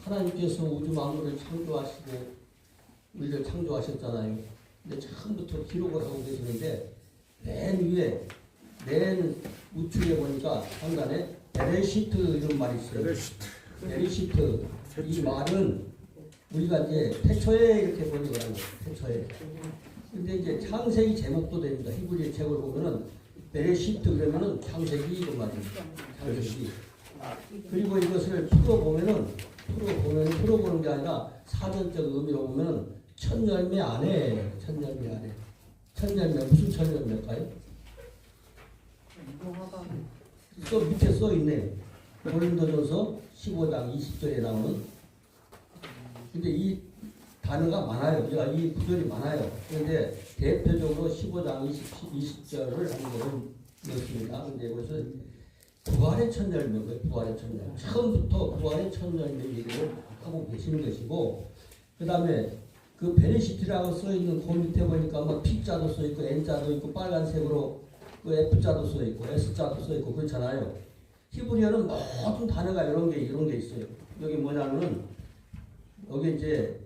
하나님께서 우주 만물을 창조하시고 우리를 창조하셨잖아요. 근데 처음부터 기록을 하고 계시는데 맨 위에 맨 우측에 보니까 상단에 베레시트 이런 말이 있어요. 베레시트. 이 말은 우리가 이제 태초에 이렇게 번역을 하는 거예요. 태초에. 근데 이제 창세기 제목도 됩니다. 히브리 책을 보면은 베레시트 그러면은 창세기 이런 말입니다. 창세기. 그리고 이것을 풀어보는 게 아니라 사전적 의미로 보면은 첫 열매 안에, 첫 열매 안에. 첫 열매, 무슨 첫 열매일까요? 또 밑에 써 있네요. 고린도전서 15장 20절에 나오는. 근데 이 단어가 많아요. 이 구절이 많아요. 그런데 대표적으로 15장 20절을 한번 넣었습니다. 근데 이것은 부활의 첫 열매고요. 부활의 첫 열매. 처음부터 부활의 첫 열매 얘기를 하고 계시는 것이고, 그 다음에 그 베레시트라고 써있는 그 밑에 보니까 뭐 P자도 써있고 N자도 있고 빨간색으로 그 F자도 써있고 S자도 써있고 그렇잖아요. 히브리어는 모든 단어가 이런 게 있어요. 여기 뭐냐면은 여기 이제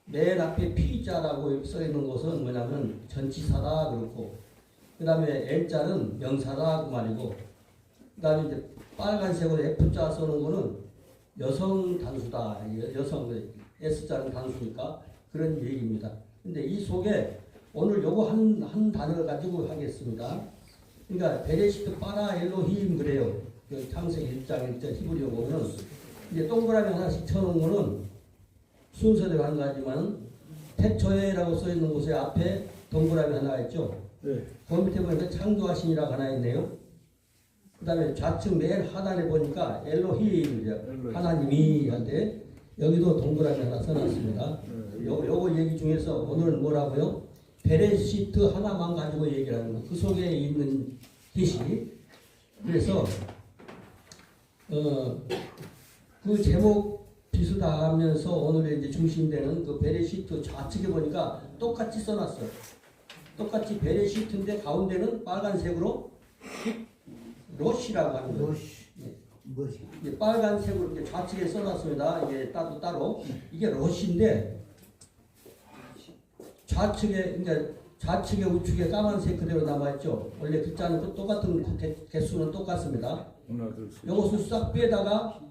맨 앞에 P자라고 써있는 것은 뭐냐면 전치사다 그렇고, 그 다음에 N자는 명사다 그 말이고, 그 다음에 이제 빨간색으로 F자 써는 거는 여성 단수다. 여성 S자는 단수니까 그런 얘기입니다. 근데 이 속에 오늘 요거 한 단어를 가지고 하겠습니다. 그러니까 베레시트 파라 엘로힘 그래요. 그 창세기 1장 1절 히브리어 보면은 이제 동그라미 하나씩 쳐놓은 거는 순서대로 한 가지만 태초에라고 써 있는 곳에 앞에 동그라미 하나가 있죠. 네. 그 밑에 보니까 창조하신이라고 하나 있네요. 그 다음에 좌측 맨 하단에 보니까 엘로힘 하나님이 한데 여기도 동그라미 하나 써놨습니다. 요거 얘기 중에서 오늘은 뭐라고요? 베레시트 하나만 가지고 얘기를 하는 거. 그 속에 있는 뜻이. 그래서 그 제목 비슷하면서 오늘의 이제 중심되는 그 베레시트 좌측에 보니까 똑같이 써놨어요. 똑같이 베레시트인데 가운데는 빨간색으로 로시라고 하는 거예요. 뭐지? 빨간색으로 이렇게 좌측에 써놨습니다. 이게 따로 이게 로시인데 좌측에 우측에 까만색 그대로 남아있죠. 원래 글자는 똑같은 개수는 똑같습니다. 이것을 싹 빼다가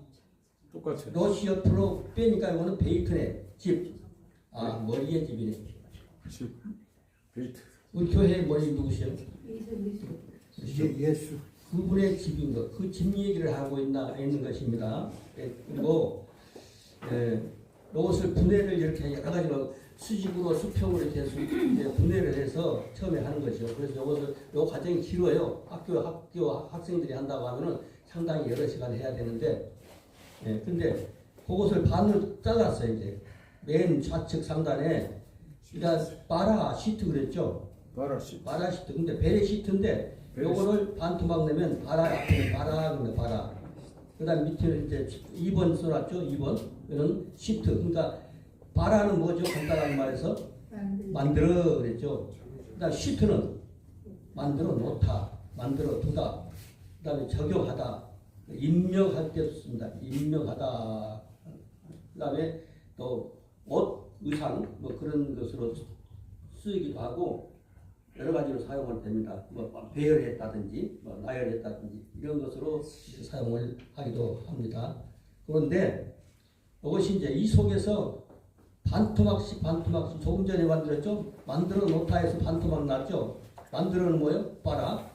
똑같이 로시 옆으로 빼니까 이거는 베이튼의 집. 머리의 집이네. 집 베이트. 우리 교회 머리 누구세요? 예수. 그분의 집인 것, 그 집 얘기를 하고 있는 것입니다. 그리고 이것을 분해를 이렇게 여러 가지로 수직으로 수평으로 이렇게 분해를 해서 처음에 하는 것이죠. 그래서 요 과정이 길어요. 학교 학생들이 한다고 하면은 상당히 여러 시간 해야 되는데, 근데 그것을 반으로 잘랐어요. 이제 맨 좌측 상단에 파라 시트 그랬죠. 파라 시트. 근데 베레 시트인데 요거를 반토막 내면 바라 그러면 바라. 그다음 밑에는 이제 2번 써놨죠. 2번. 이거는 시트. 그러니까 바라는 뭐죠? 간단하게 말해서 만들어 그랬죠. 그다음 시트는 만들어 놓다, 만들어 두다. 그다음에 적용하다, 입력할 때 썼습니다. 입력하다. 그다음에 또 옷, 의상 뭐 그런 것으로 쓰이기도 하고 여러 가지로 사용을 됩니다. 뭐 배열했다든지, 뭐 나열했다든지 이런 것으로 사용을 하기도 합니다. 그런데 이것이 이제 이 속에서 반토막씩 조금 전에 만들었죠. 만들어 놓다에서 반토막 났죠. 만들어는 뭐예요? 파라.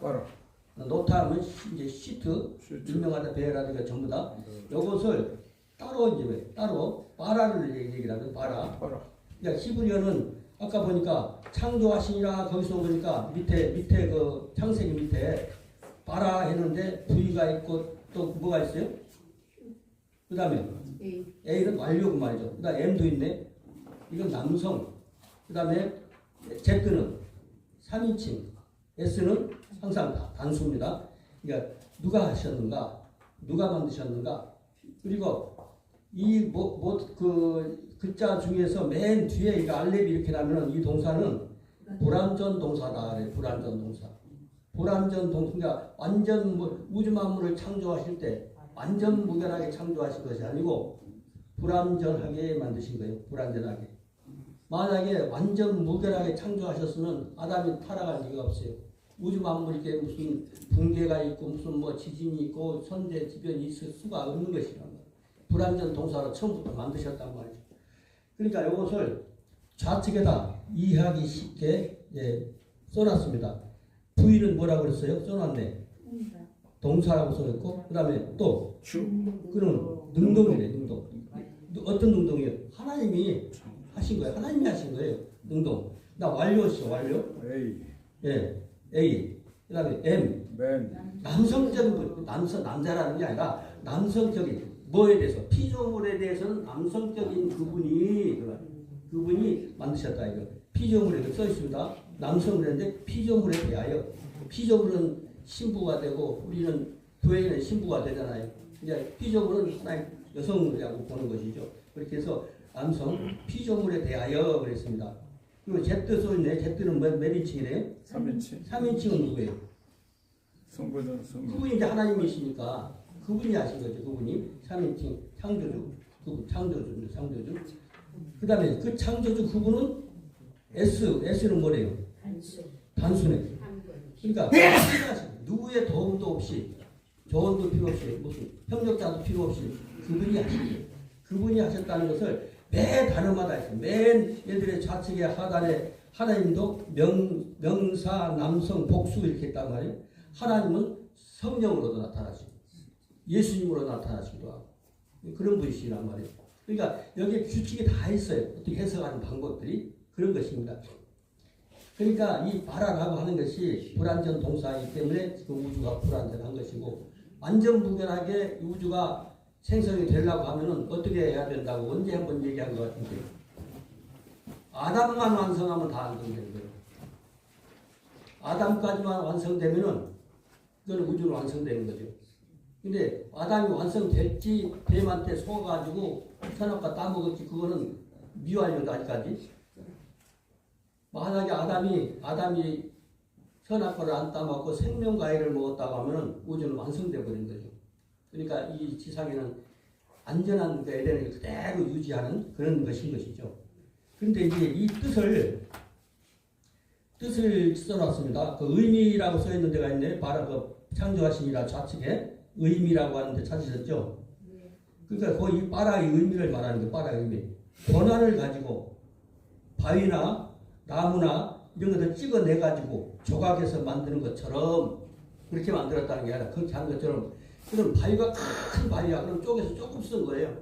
놓다 하면 이제 시트, 유명하다 배열하다가 전부 다. 이것을 따로 이제 따로 파라를 얘기를 하면 파라. 그러니까 히브리어는 아까 보니까 창조하시니라 거기서 보니까 밑에 그 창세기 밑에 파라 했는데 V가 있고 또 뭐가 있어요? 그 다음에 A는 완료고 말이죠. 그 다음에 M도 있네. 이건 남성. 그 다음에 Z는 3인칭. S는 항상 단수입니다. 그러니까 누가 하셨는가? 누가 만드셨는가? 그리고 이 그 글자 중에서 맨 뒤에 이 알렙이 이렇게 나면은 이 동사는 불완전 동사다. 불완전 동사. 불완전 동사. 그러니까 완전 우주 만물을 창조하실 때 완전 무결하게 창조하신 것이 아니고 불완전하게 만드신 거예요. 불완전하게. 만약에 완전 무결하게 창조하셨으면 아담이 타락할 리가 없어요. 우주 만물 이렇게 무슨 붕괴가 있고 무슨 뭐 지진이 있고 선대 지변이 있을 수가 없는 것이란 말이에요. 불완전 동사로 처음부터 만드셨단 말이죠. 그러니까 이것을 좌측에다 이해하기 쉽게 써놨습니다. 부위는 뭐라고 그랬어요? 써놨네. 동사라고 써있고 그 다음에 또 그런 능동이래. 능동. 어떤 능동이에요? 하나님이 하신 거예요. 하나님이 하신 거예요. 능동. 나 완료시죠. 완료. A. 예. A. 그 다음에 M. 맨. 남성적인 분. 남자라는 게 아니라 남성적인 뭐에 대해서 피조물에 대해서는 남성적인 그분이 만드셨다 이거. 피조물에 써 있습니다. 남성물인데 피조물에 대하여. 피조물은 신부가 되고 우리는 교회는 신부가 되잖아요. 이제 피조물은 하나의 여성이라고 보는 것이죠. 그렇게 해서 남성 피조물에 대하여 그랬습니다. 그리고 Z 써있네. Z는 몇 인칭이래요? 3인칭. 3인칭은 누구예요? 성부전 성부. 그분이 이제 하나님이시니까 그분이 하신 거죠. 그분이 3인칭 창조주. 그분 창조주. 그 다음에 그 창조주 그분은 S는 뭐래요? 단순해. 그러니까 누구의 도움도 없이 조언도 필요 없이 무슨 협력자도 필요 없이 그분이 하신 거예요. 그분이 하셨다는 것을 매 단어마다 있어요. 맨 얘들의 좌측에 하단에 하나님도 명사 남성 복수 이렇게 했단 말이에요. 하나님은 성령으로도 나타나시고 예수님으로 나타나시기도 하고 그런 분이시란 말이에요. 그러니까 여기에 규칙이 다 있어요. 어떻게 해석하는 방법들이 그런 것입니다. 그러니까 이 바라라고 하는 것이 불완전 동사이기 때문에 그 우주가 불완전한 것이고 완전 무결하게 우주가 생성이 되려고 하면은 어떻게 해야 된다고 언제 한번 얘기한 것 같은데 아담만 완성하면 다 완성되는 거예요. 아담까지만 완성되면은 그건 우주는 완성되는 거죠. 근데 아담이 완성됐지 뱀한테 속아가지고 선악과 따먹었지 그거는 미완료도 아직까지. 만약에 아담이 선악과를 안 따먹고 생명과일을 먹었다고 하면은 우주는 완성돼 버린 거죠. 그러니까 이 지상에는 안전한 그 에덴을 그대로 유지하는 그런 것인 것이죠. 그런데 이제 이 뜻을 써놨습니다. 그 의미라고 써 있는 데가 있네. 바로 그 창조하심이라 좌측에 의미라고 하는데 찾으셨죠? 그러니까 거의 바라의 의미를 말하는 게 바라의 의미. 권한을 가지고 바위나 나무나 이런 것을 찍어내가지고 조각해서 만드는 것처럼 그렇게 만들었다는 게 아니라 그렇게 한 것처럼 그럼 바위가 큰 바위야. 그럼 쪼개서 조금 쓴 거예요.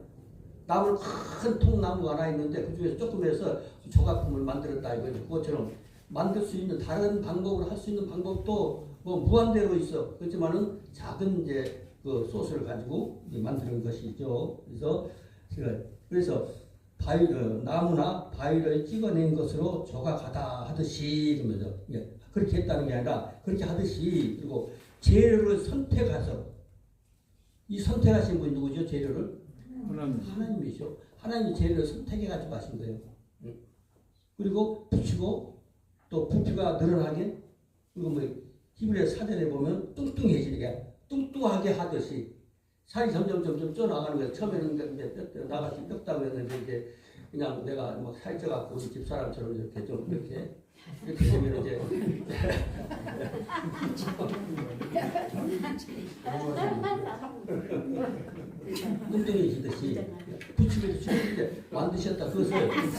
나무는 큰 통나무가 하나 있는데 그 중에서 조금 해서 조각품을 만들었다 이거죠. 그것처럼 만들 수 있는 다른 방법으로 할 수 있는 방법도 뭐 무한대로 있어. 그렇지만은 작은 이제 그 소스를 가지고 만드는 것이죠. 그래서 바위, 나무나 바위를 찍어낸 것으로 조각하다 하듯이 그러면서 그렇게 했다는 게 아니라 그렇게 하듯이 그리고 재료를 선택해서 이 선택하신 분이 누구죠? 재료를? 하나님이죠. 하나님이 재료를 선택해가지고 하신 거예요. 그리고 붙이고 또 부피가 늘어나게 그리고 뭐 히브리 사전에 보면 뚱뚱해지게 뚱뚱하게 하듯이 살이 점점 쪄나가는 거예요. 처음에는 이제 나같이 뼈다고 했는데 이제 그냥 내가 막 살쪄갖고 우리 집 사람처럼 이렇게 좀 이렇게 되면 이제 뚱뚱해지듯이 붙이고 이제 만드셨다. 그것을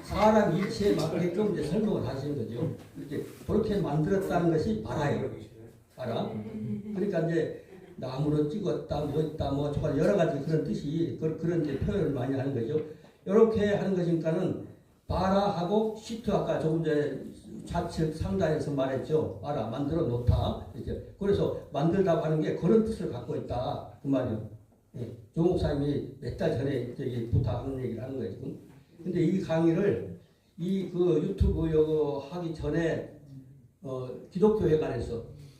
사람 이치에 맞게끔 이제 설명을 하시는 거죠. 이렇게 그렇게 만들었다는 것이 바라예요. 바라. 그러니까 이제 나무로 찍었다, 뭐 정말 여러 가지 그런 뜻이 그런 이제 표현을 많이 하는 거죠. 이렇게 하는 것이니까는 바라하고 시트 아까 조금 전에 좌측 상단에서 말했죠. 바라 만들어 놓다. 이제 그래서 만들다고 하는 게 그런 뜻을 갖고 있다 그 말이요. 조 목사님이 몇 달 전에 저기 부탁하는 얘기를 하는 거예요 지금. 근데 이 강의를 그 유튜브 요거 하기 전에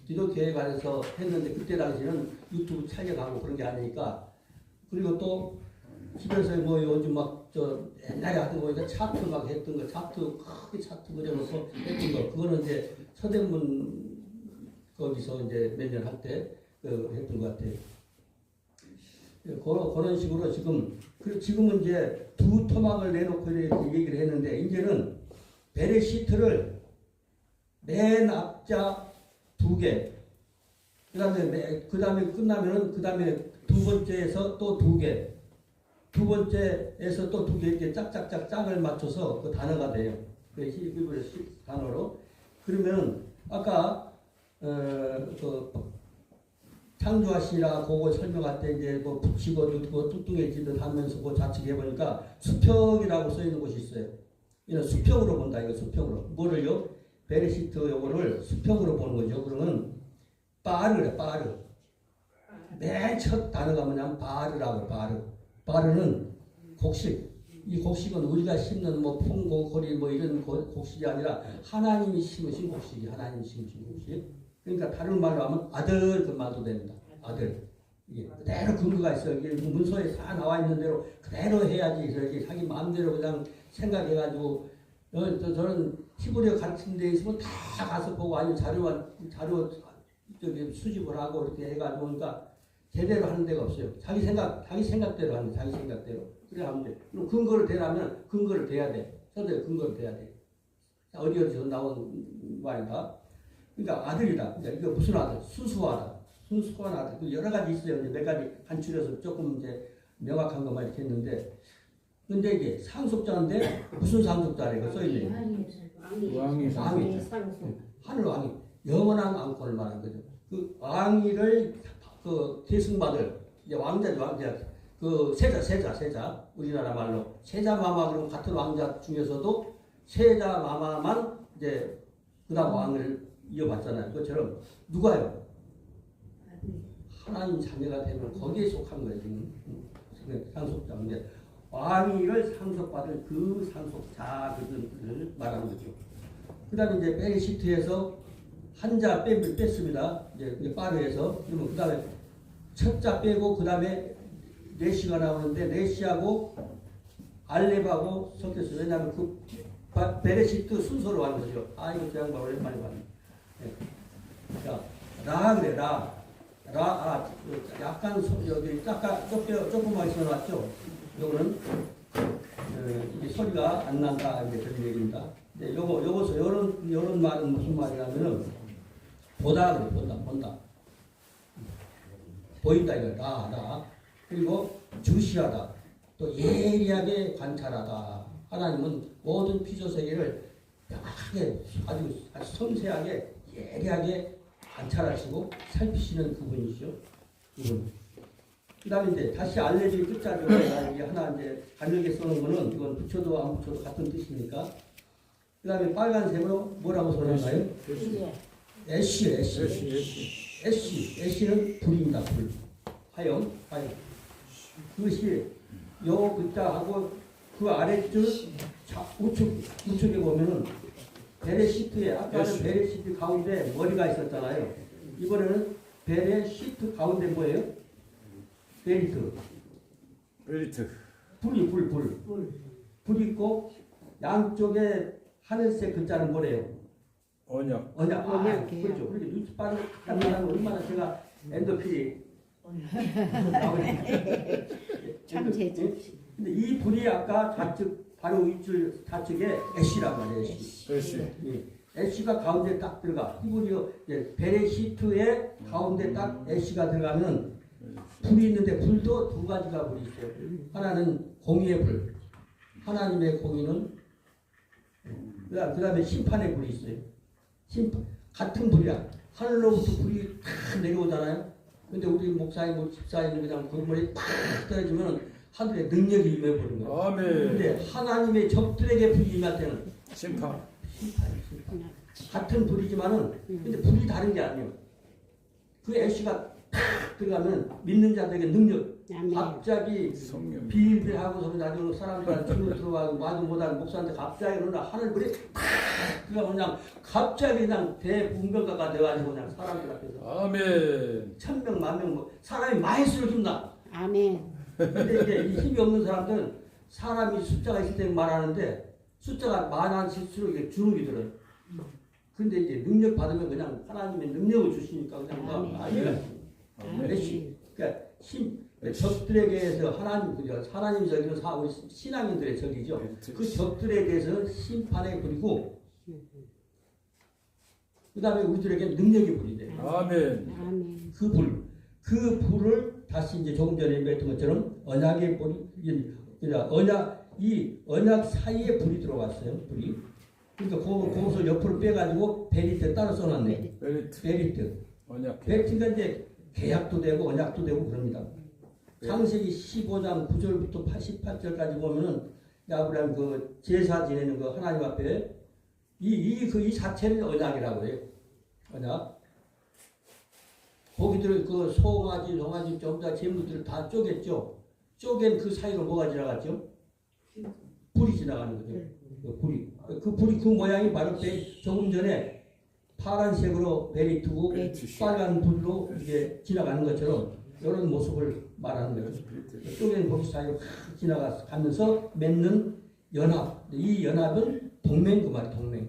기독교회관에서 했는데 그때 당시에는 유튜브 촬영하고 그런 게 아니니까 그리고 또 집에서 뭐 요즘 막 옛날에 하던 거 보니까 차트 막 했던 거 크게 차트 그려놓고 했던 거 그거는 이제 서대문 거기서 이제 몇 년 할 때 했던 것 같아요. 그런 식으로 지금은 이제 두 토막을 내놓고 이렇게 얘기를 했는데 이제는 베레시트를 맨 앞자 2개, 그다음에 끝나면은 그다음에 두 번째에서 또 2개, 두 번째에서 또 2개 이렇게 짝짝짝 짝을 맞춰서 그 단어가 돼요. 그 히브리 단어로. 그러면 아까 그 창조하시라 그거 설명할 때 이제 뭐 붙이고 누고 뚱뚱해지듯 하면서 그 좌측에 보니까 수평이라고 써 있는 곳이 있어요. 이는 수평으로 본다. 이거 수평으로. 뭐를요? 베레시트 요거를 수평으로 보는 거죠. 그러면 빠르래 빠르. 맨 첫 단어가 뭐냐면 바르라고 바르. 바르는 곡식. 이 곡식은 우리가 심는 뭐 풍고거리 뭐 이런 곡식이 아니라 하나님이 심으신 곡식이 하나님이 심으신 곡식. 그러니까 다른 말로 하면 아들 그 말도 됩니다. 아들. 이게 그대로 근거가 있어요. 이게 문서에 다 나와 있는 대로 그대로 해야지. 그렇게 자기 마음대로 그냥 생각해가지고 저는 히브리어 가르치는 데 있으면 다 가서 보고 아니면 자료 저기 수집을 하고 이렇게 해가지고 그러니까 제대로 하는 데가 없어요. 자기 생각대로 하는 자기 생각대로. 그래 하면 돼. 그럼 근거를 대라면 근거를 대야 돼. 서도에 근거를 대야 돼. 어디서 나온 말인가? 그러니까 아들이다. 그러니까 이거 무슨 아들? 순수하다. 순수한 아들. 그 여러 가지 있어요. 이제 몇 가지 간추려서 조금 이제 명확한 것만 이렇게 했는데, 근데 이게 상속자인데 무슨 상속자래가 써있네요. 왕이 하늘 왕이 영원한 왕권을 말하는 거죠. 그 왕위를 그 계승받을 이제 왕자죠. 왕자. 그 세자 우리나라 말로 세자마마 그러면 같은 왕자 중에서도 세자마마만 이제 그다음 왕을 이어받잖아요. 그것처럼 누가요? 하나님 자녀가 되면 거기에 속한 거예요. 지금 상속자인데 왕위를 상속받을 그 상속자들을 말하는 거죠. 그다음에 이제 베레시트에서 한자 뺐습니다. 이제 빠르해서 그러면 그다음에 첫 자 빼고 그다음에 네시가 나오는데 네시하고 알렙하고 섞였어요. 왜냐하면 그 베레시트 순서로 하는 거죠. 아 이거 저 양반 오랜만에 봤네. 네. 자, 라 그래 약간 여기 조금만 써놨죠. 요거는 이게 소리가 안 난다 이제 그런 얘기입니다. 근데 요거서 요런 말은 무슨 말이냐면은 보다 그래 본다. 보인다 이거 라 그리고 주시하다 또 예리하게 관찰하다. 하나님은 모든 피조 세계를 명확하게 아주 섬세하게 예리하게 관찰하시고 살피시는 그분이죠. 그분. 그다음에 이제 다시 알레비 끝자리로 이게 하나 이제 가늘게 써놓은 거는 이건 붙여도 안 붙여도 같은 뜻이니까. 그다음에 빨간색으로 뭐라고 써놨나요? 애쉬는 불입니다. 불. 화염. 그것이 요 글자하고 그 아래줄 우측에 보면은 베레시트에 아까는 베레시트 가운데 머리가 있었잖아요. 이번에는 베레시트 가운데 뭐예요? 베리트. 불 있고 양쪽에 하늘색 글자는 뭐래요? 언약. 그렇죠. 그렇게 눈치 빠르게 하면 얼마나 제가 엔도필이 참재죠. 근데 이 불이 아까 좌측 바로 윗줄 좌측에 애쉬란 말이에요. 애쉬가 가운데 딱 들어가. 히브리어 베레시트의 가운데 딱 애쉬가 들어가면 불이 있는데 불도 두 가지가 불이 있어요. 하나는 공의의 불, 하나님의 공의는 그다음에 심판의 불이 있어요. 같은 불이야. 하늘로부터 불이 탁 내려오잖아요. 근데 우리 목사님, 집사님 그냥 불물이 탁 떨어지면 하늘의 능력이 임해버린 거예요. 아멘. 근데 하나님의 적들에게 불이 임할 때는 심판. 같은 불이지만은 근데 불이 다른 게 아니에요. 그 애쉬가 탁 들어가면 믿는 자들에게 능력. 갑자기 비일비하고서 나중에 사람들한테 주로 들어가고 마도 못하는 목사한테 갑자기 그러나 하늘불이 탁 들어가면 그냥 갑자기 그냥 대문명가가 돼가지고 그냥 사람들 앞에서 아멘. 1000명, 10,000명 뭐 사람이 많이 쓰러진다. 아멘. 근데 이제 이 힘이 없는 사람들은 사람이 숫자가 있을 때 말하는데 숫자가 많아질수록 이게 주눅이 들어요. 근데 이제 능력 받으면 그냥 하나님의 능력을 주시니까 그냥 막 아멘. 그러니까 적들에게서 하나님 적이는 우리 신앙인들의 적이죠. 그 적들에 대해서 심판의 불이고, 그 다음에 우리들에게 능력의 불이 돼요. 아멘. 아멘. 그 불을 다시 이제 조금 전에 말했던 것처럼 언약의 불이, 이 언약 사이에 불이 들어갔어요. 불이. 그러니까 그것을 옆으로 빼가지고 베리트 따로 써놨네. 베리트. 언약. 베리트가 이제 계약도 되고 언약도 되고 그럽니다. 창세기 15장 9절부터 88절까지 보면은 아브라함 그 제사 지내는 그 하나님 앞에 이 자체는 언약이라고 해요. 언약. 거기들 그 송아지, 송아지 전부 다 재물들을 다 쪼갰죠. 쪼갠 그 사이로 뭐가 지나갔죠? 불이 지나가는 거죠. 그 불이 그 모양이 바로 조금 전에 파란색으로 베리트고 빨간 불로 이게 지나가는 것처럼 이런 모습을 말하는 거죠. 쪼갠 고기 사이로 지나가면서 맺는 연합. 이 연합은 동맹 그 말이 동맹.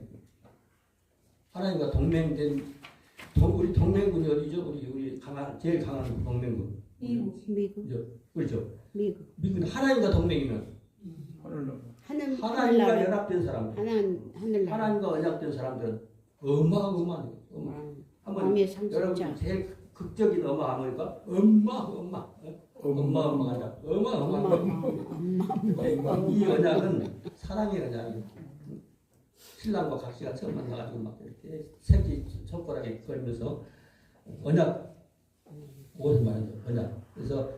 하나님과 동맹된 우리 동맹군이 어디죠? 우리 제일 강한 동맹군. 미국. 그렇죠. 미국. 하나님과 동맹이면 하나님과 연합된 사람들. 하나님과 언약된 사람들은 어마어마한. 한번 여러분 제일 극적인 어마어마니까 어마어마하다. 이 언약은 사랑의 언약이에요. 신랑과 각시가 처음 만나가지고 막 이렇게 새끼 손가락에 걸면서 언약, 무엇을 말하는 거예요? 언약. 그래서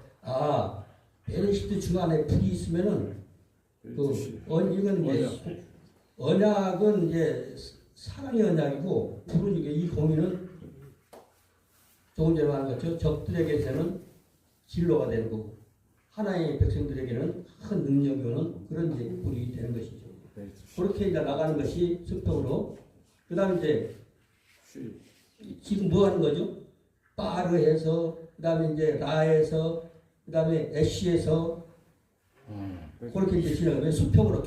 베레시트 중간에 불이 있으면은 이건 이제 언약은 이제 사랑의 언약이고 불은 이게 이 공의는 조금 전에 말한 것처럼 적들에게서는 진로가 되는 거고 하나님의 백성들에게는 큰 능력이 오는 그런 이제 불이 되는 것이죠. 그렇게 이제 나가는 것이 수평으로. 그 다음에 이제 지금 뭐 하는 거죠? 빠르에서, 그 다음에 이제 라에서, 그 다음에 애쉬에서 그렇게 이제 지나가면 수평으로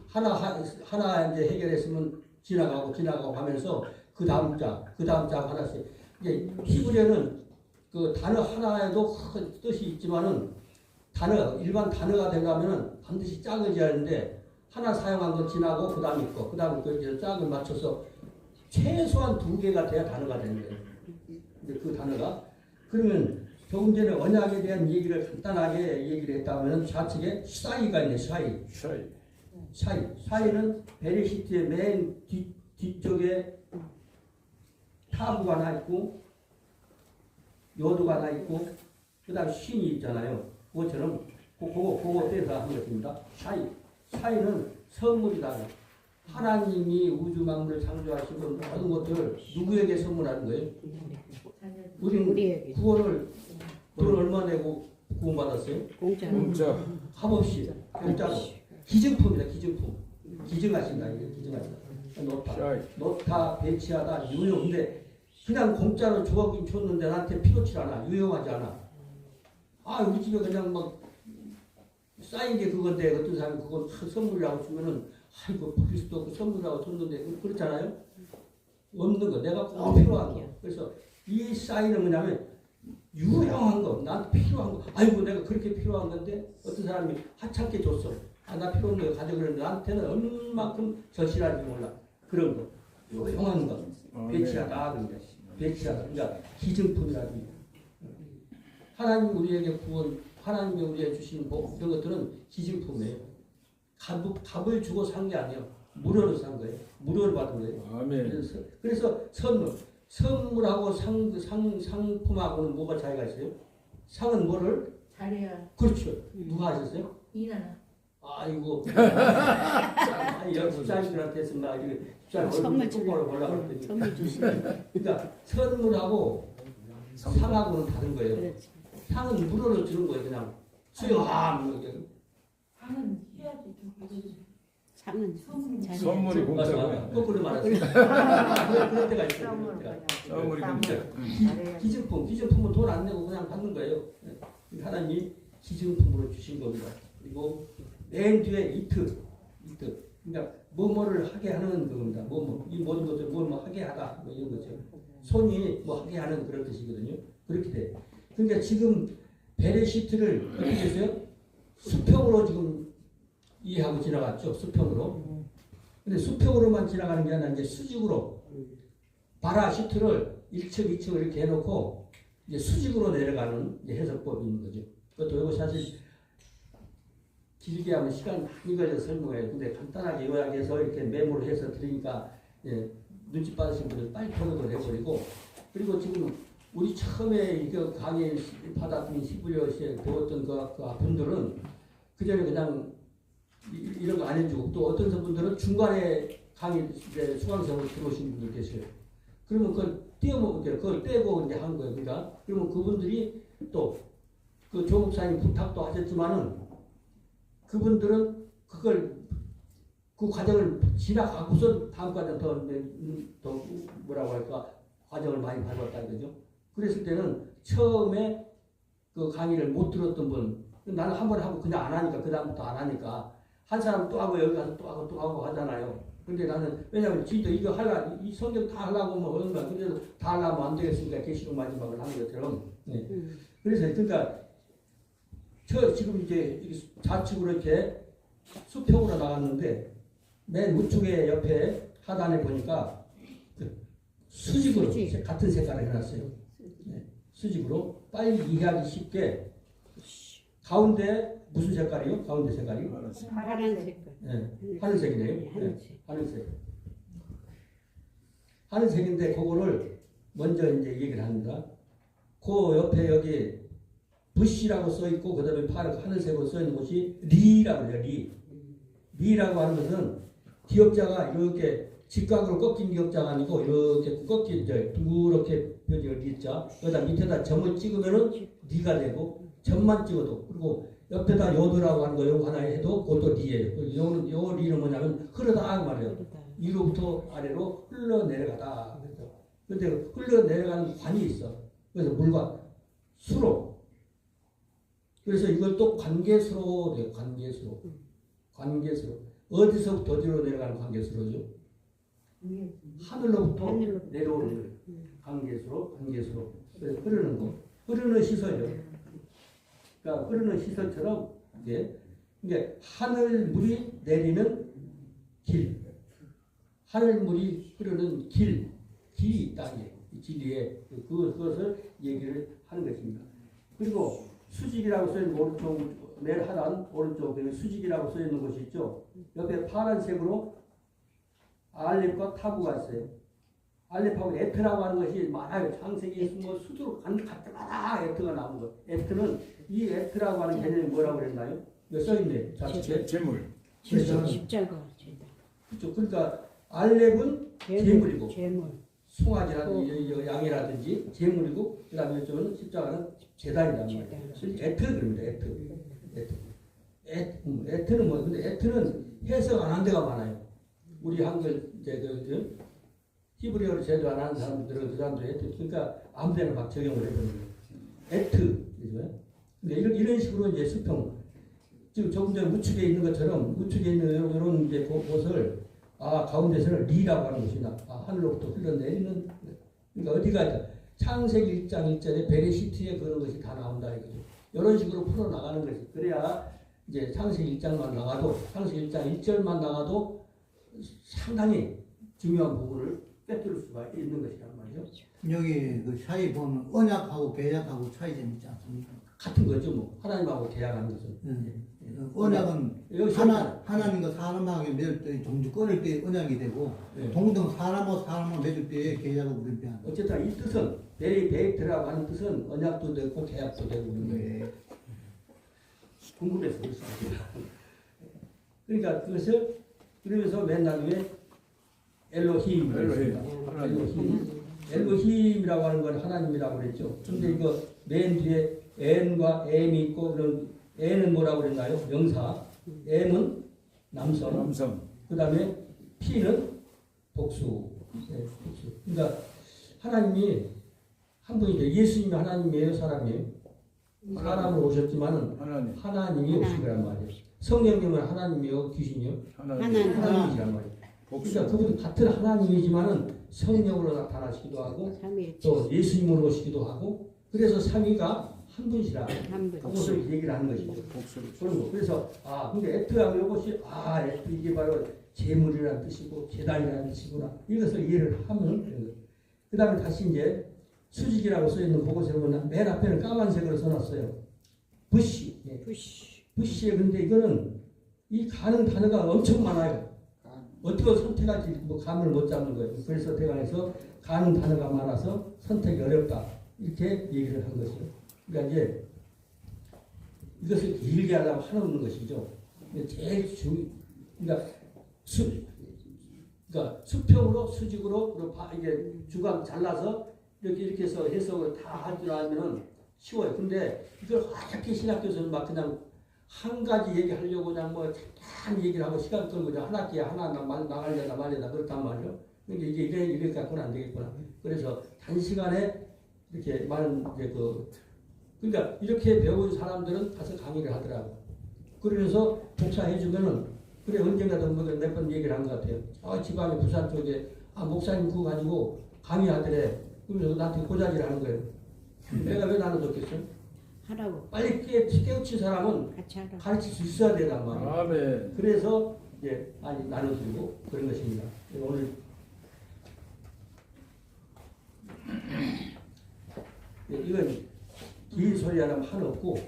하나 이제 해결했으면 지나가고 하면서 그 다음 장 하나씩. 이제 히브리어는 그 단어 하나에도 큰 뜻이 있지만은 일반 단어가 되려면은 반드시 작아져야 하는데 하나 사용한 건 지나고 그 다음에 있고 그 다음에 그 짝을 맞춰서 최소한 2개가 돼야 단어가 되는 거예요. 근데 그 단어가 그러면 조금 전에 언약에 대한 얘기를 간단하게 얘기를 했다면 좌측에 샤이가 있네. 샤이는 베레시트의 맨 뒤쪽에 타부가 하나 있고 요두가 하나 있고 그 다음에 쉰이 있잖아요. 그것처럼 그거 떼서 한 것입니다. 샤이는 선물이다. 하나님이 우주 만물을 창조하시고 모든 것들을 누구에게 선물하는 거예요? 우리는 구원을 돈 얼마 내고 구원받았어요? 공짜. 값없이 공짜로. 기증품이다. 기증하신다. 놓다, 배치하다, 유용. 근데 그냥 공짜로 주었긴 줬는데 나한테 필요치 않아. 유용하지 않아. 우리 집에 그냥 막 쌓인 게 그건데 어떤 사람이 그건 선물이라고 주면은 아이고 버릴 수도 없고 선물이라고 줬는데 그렇잖아요. 없는 거 내가 꼭 필요한 거. 그래서 이 쌓이는 뭐냐면 유용한 거, 나한테 필요한 거. 아이고 내가 그렇게 필요한 건데 어떤 사람이 하찮게 줬어. 나 필요 없는 거 가져그랬는데 나한테는 얼마만큼 절실한지 몰라. 그런 거. 유용한 거. 배치하다. 그러니까 기증품이라든지. 하나님 우리에게 구원, 하나님이 우리에게 주신 복, 이런 것들은 기증품이에요. 값을 주고 산 게 아니에요. 무료로 산 거예요. 무료를 받은 거예요. 아멘. 그래서 선물하고 상품하고는 뭐가 차이가 있어요? 상은 뭐를? 잘해야. 그렇죠. 누가 하셨어요? 이나나. 아이고. 집사님들한테 했습니다. 선물 얼굴 보려고 그랬더니. 선물 주시네. 그러니까 선물하고 상하고는 다른 거예요. 그렇지. 상은 무료로 주는 거예요. 그냥 수여함. 상은 해야지. 상은 선물이 공짜로. 거꾸로 말했어요. 그럴 때가 있어요. 선물이 공짜. 기증품은 돈 안 내고 그냥 받는 거예요. 하나님이 기증품으로 주신 겁니다. 그리고 맨 뒤에 이트. 그러니까 뭐뭐를 하게 하는 겁니다. 이 모든 것들 뭐뭐 하게 하다 이런 거죠. 손이 뭐 하게 하는 그런 뜻이거든요. 그렇게 돼. 그러니까 지금 베레시트를 어떻게 했어요? 수평으로 지금 이해하고 지나갔죠. 수평으로. 근데 수평으로만 지나가는 게 아니라 이제 수직으로 바라시트를 1층, 2층을 이렇게 해놓고 이제 수직으로 내려가는 이제 해석법이 있는 거죠. 그것도 이거 사실 길게 하면 시간 많이 걸려서 설명해요. 근데 간단하게 요약해서 이렇게 메모를 해서 드리니까 예, 눈치 빠르신 분들 빨리 통역을 해버리고 그리고 지금 우리 처음에 이거 강의 받았던 시부려시에 배웠던 그 분들은 그전에 그냥 이런 거 안 해주고 또 어떤 분들은 중간에 강의 이제 수강생으로 들어오신 분들 계세요. 그러면 그걸 그걸 떼고 이제 한 거예요. 그러니까 그러면 그분들이 또 그 조 목사님 부탁도 하셨지만은 그분들은 그걸 그 과정을 지나가고서 다음 과정 더 뭐라고 할까 과정을 많이 밟았다 이거죠. 그랬을 때는 처음에 그 강의를 못 들었던 분 나는 한 번 하고 그냥 안 하니까 그 다음부터 안 하니까 한 사람 또 하고 여기 가서 또 하고 또 하고 하잖아요. 근데 나는 왜냐면 진짜 이거 이 성경 다 하려고 뭐 그런 거야. 근데 다 하려면 안 되겠으니까 계시록 마지막을 하는 것처럼. 네. 그래서 그러니까 지금 이제 좌측으로 이렇게 수평으로 나갔는데 맨 우측에 옆에 하단에 보니까 수직으로 같은 색깔을 해놨어요. 네. 수직으로 빨리 이해하기 쉽게 가운데 무슨 색깔이요? 가운데 색깔이? 파란 색깔. 네. 하늘색이네요. 네, 하늘색. 하늘색. 하늘색인데 그거를 먼저 이제 얘기를 합니다. 그 옆에 여기 부시라고 써 있고 그다음에 파란 하늘색으로 써 있는 곳이 리라고 해요. 리라고 하는 것은 기역자가 이렇게 직각으로 꺾인 기역자가 아니고 이렇게 꺾인 이제 둥그렇게 펴진 리자. 그다음 밑에다 점을 찍으면은 리가 되고 점만 찍어도 그리고 옆에다 요드라고 하는 거 요거 하나 해도 그것도 리예요. 요 리는 뭐냐면 흐르다 말이에요. 위로부터 아래로 흘러내려가다. 그런데 흘러내려가는 관이 있어. 그래서 물과 수로. 그래서 이걸 또 관계수로 돼요. 관계수로. 어디서부터 어디로 내려가는 관계수로죠? 하늘로부터 내려오는 거예요. 관계수로. 그래서 흐르는 거. 흐르는 시설이요. 그러니까 흐르는 시설처럼 이게 하늘 물이 내리는 길. 하늘 물이 흐르는 길이 있다. 이 진리에 그것을 얘기를 하는 것입니다. 그리고 수직이라고 써있는 오른쪽 맨 하단 오른쪽 수직이라고 써있는 곳이 있죠. 옆에 파란색으로 알렙과 타부가 있어요. 알렙하고 에트라고 하는 것이 많아요. 창세기 뭐 수두로 갈 때마다 에트가 나오는 거. 에트는 이 에트라고 하는 개념이 뭐라고 그랬나요? 이거 써있네. 좌측에 재물. 십자가. 그렇죠. 그러니까 알렙은 재물이고 재물. 송아지라든지 양이라든지 재물이고 그다음에 이쪽은 십자가는 제단이란 말이에요. 에트 그럽니다. 에트는 뭐 근데 에트는 해석 안 한 데가 많아요. 우리 한글 이제 히브리어를 제대로 안 하는 사람들은 그 사람들 에트 그러니까 아무데나 막 적용을 해버리는 거예요. 에트 그죠? 근데 이런 식으로 이제 수평 지금 조금 전에 우측에 있는 것처럼 우측에 있는 이런 이제 곳을 가운데서는 리라고 하는 것이나 하늘로부터 흘러내리는 그러니까 어디가 창세기 1장 1절에 베레시트에 그런 것이 다 나온다 이거죠. 이런 식으로 풀어나가는 것이 그래야 이제 창세기 1장만 나가도 창세기 1장 1절만 나가도 상당히 중요한 부분을 꿰뚫을 수가 있는 것이란 말이죠. 여기 그 사이 보면 언약하고 계약하고 차이점 있지 않습니까? 같은 거죠 뭐 하나님하고 계약하는 것은. 언약은 여기 하나님과 사람하고 맺을 때 종주 끊을 때 언약이 되고 네. 동등 사람하고 맺을 때 계약하고 그런 때 어쨌든 이 뜻은 베이트라고 하는 뜻은 언약도 되고 계약도 되고 그런 거예요. 궁금해서 그렇습니다. 그러니까 그것을 그러면서 맨 나중에 엘로힘 엘로힘이라고 하는 건 하나님이라고 그랬죠. 근데 이거 맨 뒤에 엔과 엠이 있고 그런 엔은 뭐라고 그랬나요? 명사. 엠은 남성. 그 다음에 P는 복수. 네, 복수. 그러니까 하나님이 한 분이죠. 예수님이 하나님이에요, 사람이에요? 사람으로 오셨지만은 하나님이 오신 거란 말이에요. 성령님은 하나님이요, 귀신이요? 하나님이란 말이에요. 그러니까 그분은 같은 하나님이지만은 성령으로 나타나시기도 하고 또 예수님으로 오시기도 하고 그래서 삼위가 한 분이시라 한 분. 그것을 얘기를 하는 것이죠. 복수를 그런 거. 그래서 근데 F하면 이것이 F 이게 바로 재물이라는 뜻이고 재단이라는 뜻이구나. 이것을 이해를 하면 되는 거예요. 그 다음에 다시 이제 수직이라고 써있는 그것에 보면 맨 앞에는 까만색으로 써놨어요. 부시. 예. 부시에 근데 이거는 이 가는 단어가 엄청 많아요. 어떻게 선택할지 뭐 감을 못 잡는 거예요. 그래서 대강에서 가는 단어가 많아서 선택이 어렵다. 이렇게 얘기를 한 것이죠. 그러니까 이제 이것을 길게 하려고 하는 것이죠. 제일 그러니까 수평으로 수직으로 그리고 이게 주간 잘라서 이렇게 해서 해석을 다 할 줄 알면은 쉬워요. 근데 이걸 어떻게 신학교에서는 막 그냥 한 가지 얘기하려고 그냥 뭐 잠깐 얘기를 하고 시간 끌고 그냥 한 학기에 하나 나가려다 말려다 그렇단 말이에요. 그러니까 이게 이래 갖고는 안 되겠구나. 그래서 단시간에 이렇게 많은 이제 그러니까 이렇게 배운 사람들은 가서 강의를 하더라고. 그러면서 복사해주면은 그래 언젠가도 몇 번 얘기를 한 것 같아요. 지방에 부산 쪽에 목사님 그거 가지고 강의하더래. 그러면서 나한테 고자질을 하는 거예요. 내가 왜 나눠줬겠어? 하라고. 빨리 깨우친 사람은 같이 하라고. 가르칠 수 있어야 되단 말이에요. 아멘. 그래서 나눠주고 그런 것입니다. 오늘 이건 긴 소리 하나면 한없고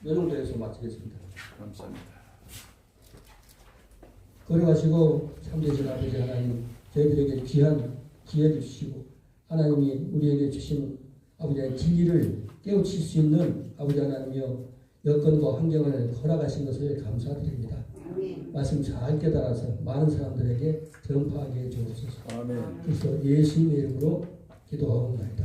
이 정도에서 마치겠습니다. 감사합니다. 걸어가시고 참되신 아버지 하나님 저희들에게 귀한 기회를 주시고 하나님이 우리에게 주신 아버지의 진리를 깨우칠 수 있는 아버지 하나님이여 여건과 환경을 허락하신 것을 감사드립니다. 말씀 잘 깨달아서 많은 사람들에게 전파하게 해주옵소서. 아멘. 그래서 예수님의 이름으로 기도하옵나이다.